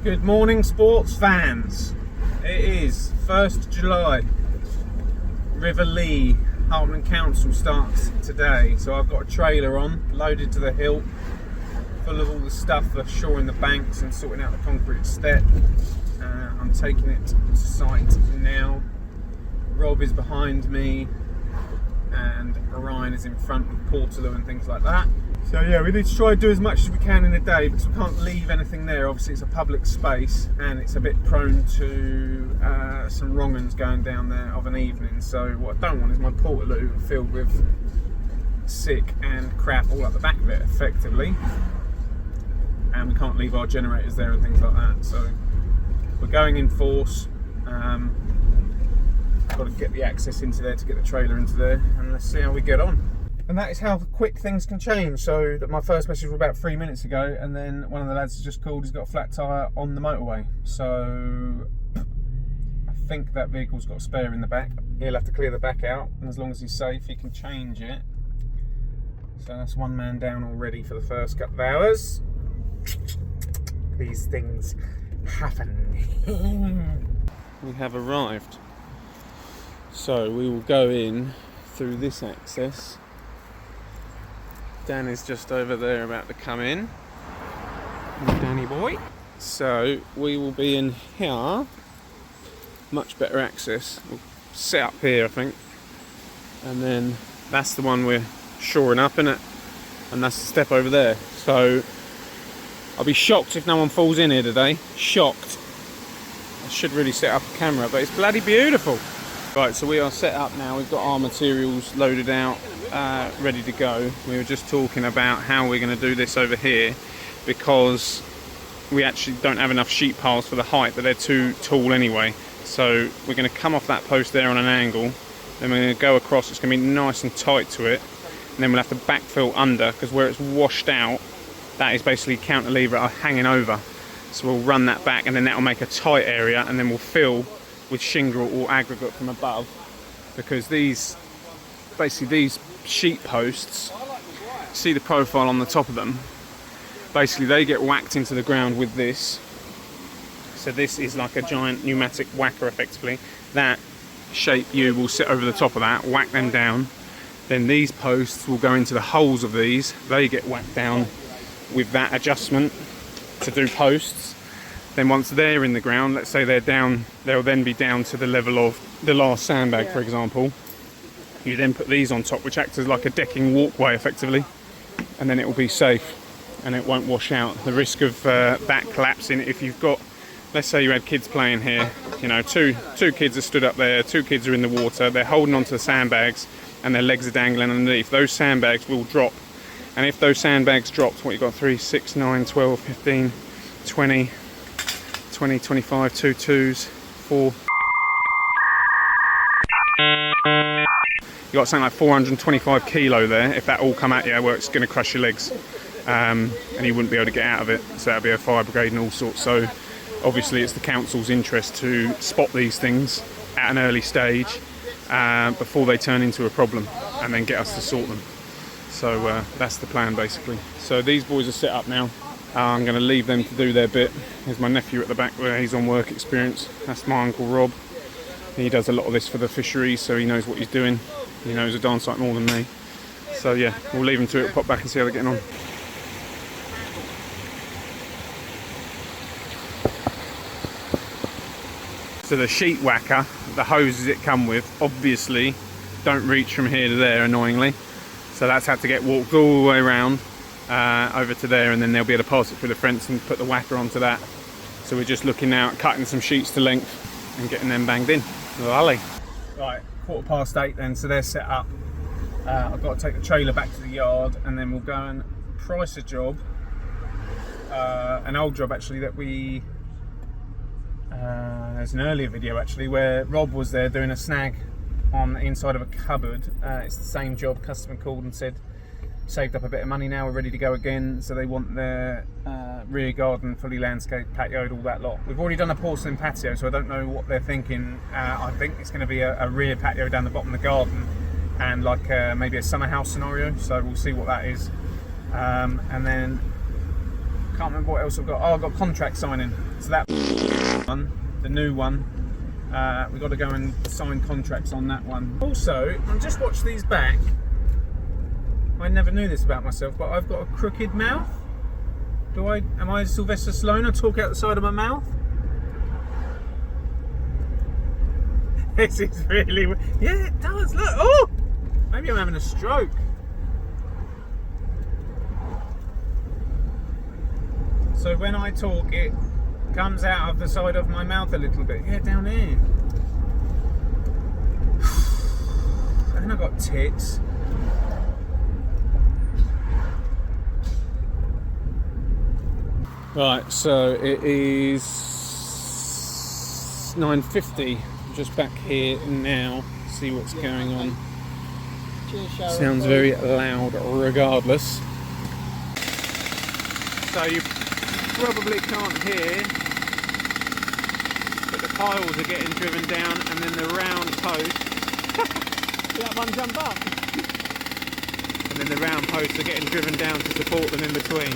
Good morning, sports fans. It is 1st July. River Lea, Harpenden Council starts today. So I've got a trailer on, loaded to the hilt, full of all the stuff for shoring the banks and sorting out the concrete step. I'm taking it to site now. Rob is behind me and Ryan is in front with Portaloo and things like that. So yeah, we need to try and do as much as we can in a day because we can't leave anything there. Obviously it's a public space and it's a bit prone to some wrong uns going down there of an evening. So what I don't want is my Portaloo filled with sick and crap all up the back of it effectively. And we can't leave our generators there and things like that. So we're going in force. Got to get the access into there to get the trailer into there, and let's see how we get on. And that is how quick things can change. So that my first message was about 3 minutes ago, and then one of the lads has just called. He's got a flat tyre on the motorway. So I think that vehicle's got a spare in the back. He'll have to clear the back out, and as long as he's safe, he can change it. So that's one man down already for the first couple of hours. These things happen. We have arrived. So we will go in through this access. Dan is just over there about to come in. Danny boy. So we will be in here. Much better access. We'll set up here, I think. And then that's the one we're shoring up, innit? And that's the step over there. So I'll be shocked if no one falls in here today. Shocked. I should really set up a camera, but it's bloody beautiful. Right, so we are set up now. We've got our materials loaded out, ready to go. We were just talking about how we're going to do this over here because we actually don't have enough sheet piles for the height, but they're too tall anyway. So we're going to come off that post there on an angle, then we're going to go across. It's going to be nice and tight to it, and then we'll have to backfill under because where it's washed out, that is basically cantilever hanging over. So we'll run that back, and then that will make a tight area, and then we'll fill with shingle or aggregate from above, because these sheet posts, see the profile on the top of them, basically they get whacked into the ground with this. So this is like a giant pneumatic whacker effectively. That shape U will sit over the top of that, whack them down, then these posts will go into the holes of these, they get whacked down with that adjustment to do posts. Then once they're in the ground, let's say they're down, they'll then be down to the level of the last sandbag, for example. You then put these on top, which acts as like a decking walkway effectively, and then it will be safe and it won't wash out. The risk of that collapsing, if you've got, let's say you had kids playing here, you know, two kids are stood up there, 2 kids are in the water, they're holding onto the sandbags and their legs are dangling underneath, those sandbags will drop. And if those sandbags dropped, what you've got, 3, 6, 9, 12, 15, 20, 25, 2 2s, 4. You got something like 425 kilo there. If that all come at you, well, it's going to crush your legs, and you wouldn't be able to get out of it. So that'd be a fire brigade and all sorts. So obviously, it's the council's interest to spot these things at an early stage before they turn into a problem, and then get us to sort them. So that's the plan basically. So these boys are set up now. I'm going to leave them to do their bit. Here's my nephew at the back where he's on work experience. That's my uncle Rob. He does a lot of this for the fisheries, so he knows what he's doing. He knows a darn sight more than me. So yeah, we'll leave them to it. We'll pop back and see how they're getting on. So the sheet whacker, the hoses it come with, obviously don't reach from here to there, annoyingly. So that's had to get walked all the way around over to there, and then they'll be able to pass it through the fence and put the whacker onto that. So we're just looking now at cutting some sheets to length and getting them banged in. Lovely. Right, 8:15 then, so they're set up. I've got to take the trailer back to the yard, and then we'll go and price a job, an old job actually that we, there's an earlier video actually where Rob was there doing a snag on the inside of a cupboard. It's the same job. Customer called and said saved up a bit of money, now we're ready to go again, so they want their rear garden fully landscaped, patioed, all that lot. We've already done a porcelain patio, so I don't know what they're thinking. I think it's going to be a rear patio down the bottom of the garden and like maybe a summer house scenario, so we'll see what that is. And then can't remember what else I've got. Oh, I've got contract signing. So that one, the new one, we've got to go and sign contracts on that one. Also, I just watched these back. I never knew this about myself, but I've got a crooked mouth. Am I Sylvester Stallone? I talk out the side of my mouth? This is really... Yeah, it does, look! Oh! Maybe I'm having a stroke. So when I talk, it comes out of the side of my mouth a little bit. Yeah, down here. And I've got tits. Right, so it is 9:50. Just back here now, see what's going on. Sounds very loud regardless. So you probably can't hear, but the piles are getting driven down, and then the round post. Did that one jump up? And then the round posts are getting driven down to support them in between.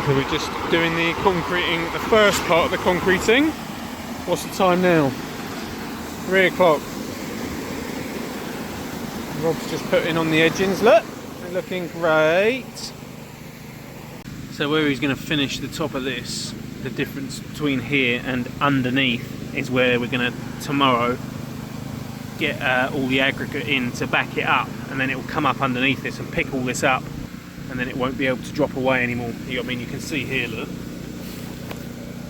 So we're just doing the concreting, the first part of the concreting. What's the time now? 3 o'clock. Rob's just putting on the edgings, look, they're looking great. So where he's going to finish the top of this, the difference between here and underneath is where we're going to tomorrow get all the aggregate in to back it up, and then it will come up underneath this and pick all this up, and then it won't be able to drop away anymore. I mean, you can see here, look,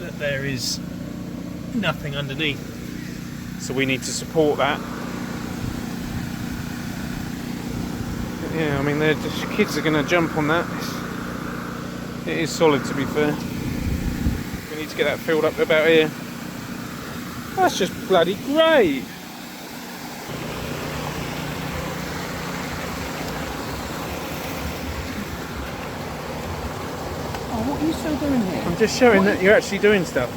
that there is nothing underneath. So we need to support that. But yeah, I mean, kids are going to jump on that. It is solid, to be fair. We need to get that filled up about here. That's just bloody great. What are you still doing here? I'm just showing that you're actually doing stuff.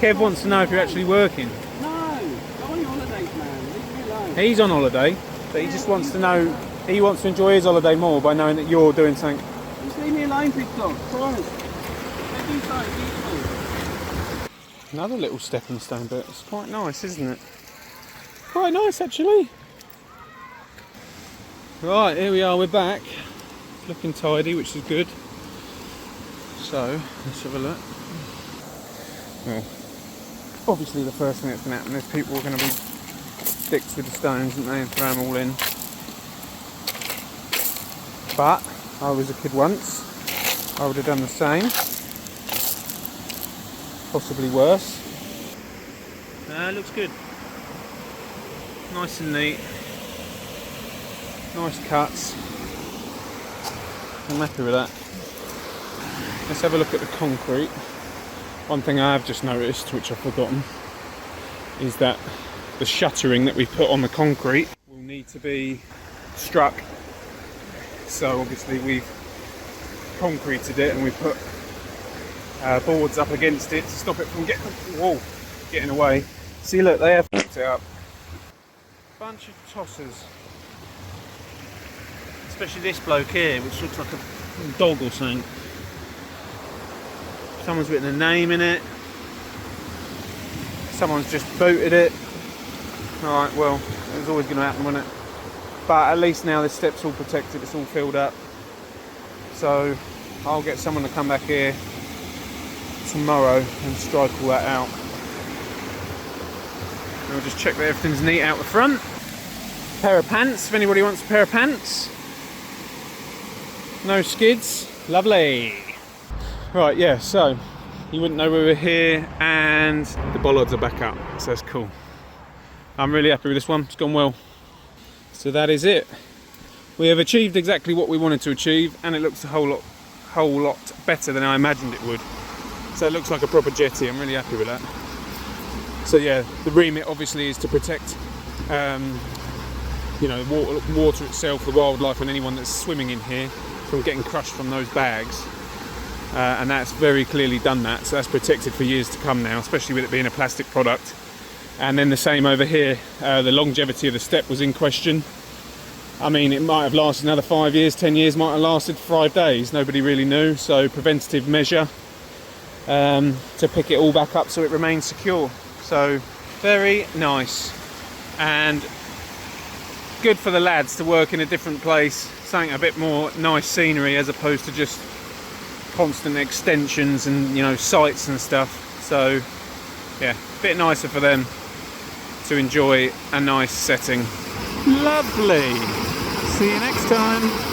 Kev wants to know if you're actually working. No, go on your holidays, man. Leave me alone. He's on holiday, but he just wants to know, he wants to enjoy his holiday more by knowing that you're doing something. Just leave me alone, big dog. Promise. Let me start beautiful. Another little stepping stone, but it's quite nice, isn't it? Quite nice, actually. Right, here we are, we're back. It's looking tidy, which is good. So, let's have a look. Well, obviously the first thing that's going to happen is people are going to be dicks with the stones, aren't they, and throw them all in. But, I was a kid once, I would have done the same. Possibly worse. Looks good. Nice and neat. Nice cuts. I'm happy with that. Let's have a look at the concrete. One thing I have just noticed, which I've forgotten, is that the shuttering that we put on the concrete will need to be struck. So obviously we've concreted it and we put boards up against it to stop it from getting away. See, look, they have fucked it up. Bunch of tossers. Especially this bloke here, which looks like a dog or something. Someone's written a name in it. Someone's just booted it. Alright, well, it was always going to happen, wasn't it? But at least now this step's all protected, it's all filled up. So I'll get someone to come back here tomorrow and strike all that out. And we'll just check that everything's neat out the front. Pair of pants, if anybody wants a pair of pants. No skids. Lovely. Right, yeah, so you wouldn't know we were here, and the bollards are back up, so that's cool. I'm really happy with this one, it's gone well. So that is it. We have achieved exactly what we wanted to achieve, and it looks a whole lot better than I imagined it would. So it looks like a proper jetty, I'm really happy with that. So yeah, the remit obviously is to protect you know, water itself, the wildlife, and anyone that's swimming in here from getting crushed from those bags. and that's very clearly done that, so that's protected for years to come now, especially with it being a plastic product. And then the same over here, the longevity of the step was in question. I mean, it might have lasted another 5 years, 10 years, might have lasted 5 days, nobody really knew. So preventative measure to pick it all back up so it remains secure. So very nice, and good for the lads to work in a different place, something a bit more nice scenery as opposed to just constant extensions and, you know, sites and stuff. So yeah, a bit nicer for them to enjoy a nice setting. Lovely. See you next time.